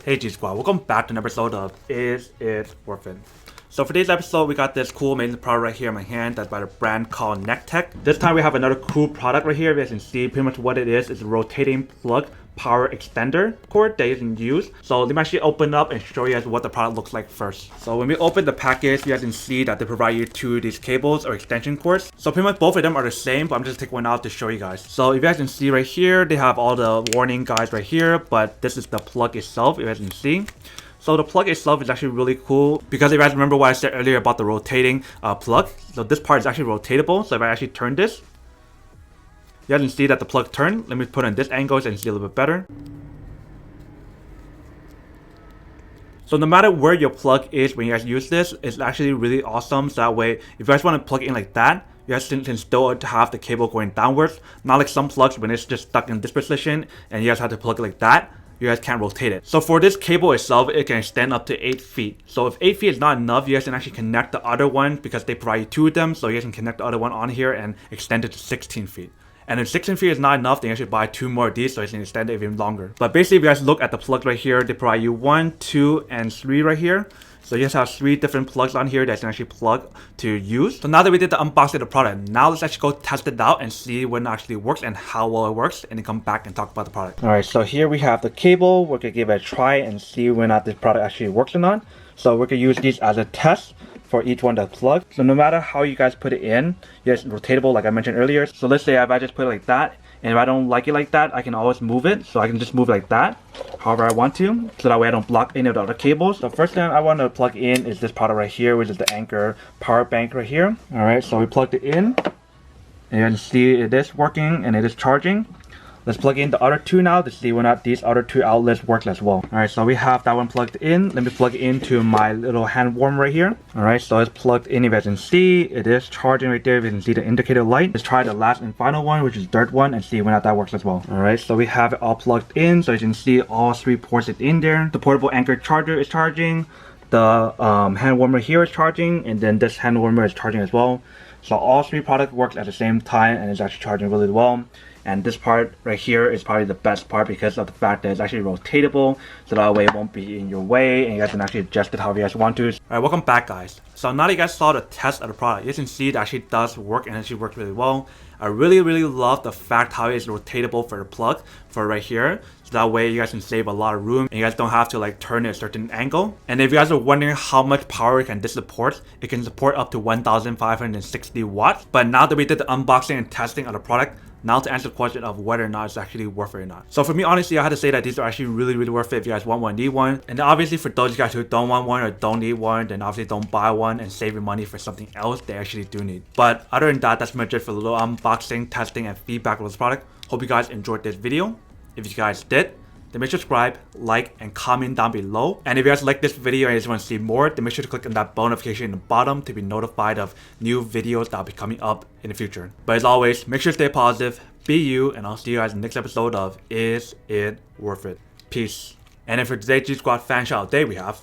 Hey G Squad, welcome back to an episode of Is It Worth It? So for today's episode, we got this cool amazing product right here in my hand that's by a brand called Nektec. This time we have another cool product right here. As you can see, pretty much what it is a rotating plug power extender cord that you can use. So let me actually open up and show you guys what the product looks like first. So when we open the package, you guys can see that they provide you two of these cables or extension cords. So pretty much both of them are the same, but I'm just taking one out to show you guys. So if you guys can see right here, they have all the warning guides right here, but this is the plug itself, if you guys can see. So the plug itself is actually really cool because if you guys remember what I said earlier about the rotating plug, so this part is actually rotatable. So if I actually turn this, you guys can see that the plug turned. Let me put it on this angle so you can see a little bit better. So no matter where your plug is when you guys use this, it's actually really awesome. So that way, if you guys want to plug in like that, you guys can still have the cable going downwards. Not like some plugs when it's just stuck in this position and you guys have to plug it like that. You guys can't rotate it. So for this cable itself, it can extend up to 8 feet. So if 8 feet is not enough, you guys can actually connect the other one because they provide you two of them. So you guys can connect the other one on here and extend it to 16 feet. And if 16 feet is not enough, then you should buy two more of these so you can extend it even longer. But basically, if you guys look at the plugs right here, they provide you 1, 2, and 3 right here. So you guys have 3 different plugs on here that you can actually plug to use. So now that we did the unboxing of the product, now let's actually go test it out and see when it actually works and how well it works, and then come back and talk about the product. Alright, so here we have the cable. We're gonna give it a try and see whether or not this product actually works or not. So we're gonna use these as a test for each one that's plugged. So no matter how you guys put it in, it's rotatable like I mentioned earlier. So let's say if I just put it like that, and if I don't like it like that, I can always move it. So I can just move it like that, however I want to. So that way I don't block any of the other cables. The first thing I want to plug in is this product right here, which is the Anchor power bank right here. Alright, so we plugged it in. And you can see it is working and it is charging. Let's plug in the other two now to see whether or not these other two outlets work as well. Alright, so we have that one plugged in. Let me plug it into my little hand warmer right here. Alright, so it's plugged in. If you guys can see, it is charging right there. If you can see the indicator light. Let's try the last and final one, which is the third one, and see whether or not that works as well. Alright, so we have it all plugged in. So you can see all 3 ports is in there. The portable Anchor charger is charging. The hand warmer here is charging. And then this hand warmer is charging as well. So all 3 products work at the same time and it's actually charging really well. And this part right here is probably the best part because of the fact that it's actually rotatable, so that way it won't be in your way and you guys can actually adjust it however you guys want to. Alright, welcome back guys. So now that you guys saw the test of the product, you can see it actually does work and it actually works really well. I really love the fact how it is rotatable for the plug for right here. So that way you guys can save a lot of room and you guys don't have to like turn it a certain angle. And if you guys are wondering how much power can this support, it can support up to 1560 watts. But now that we did the unboxing and testing of the product, now to answer the question of whether or not it's actually worth it or not. So for me, honestly, I had to say that these are actually really worth it if you guys want one, need one. And then obviously for those guys who don't want one or don't need one, then obviously don't buy one and save your money for something else they actually do need. But other than that, that's pretty much it for the little unboxing, testing, and feedback of this product. Hope you guys enjoyed this video. If you guys did, then make sure to subscribe, like, and comment down below. And if you guys like this video and you just want to see more, then make sure to click on that bell notification in the bottom to be notified of new videos that will be coming up in the future. But as always, make sure to stay positive, be you, and I'll see you guys in the next episode of Is It Worth It? Peace. And then for today's G Squad fan shout out day we have...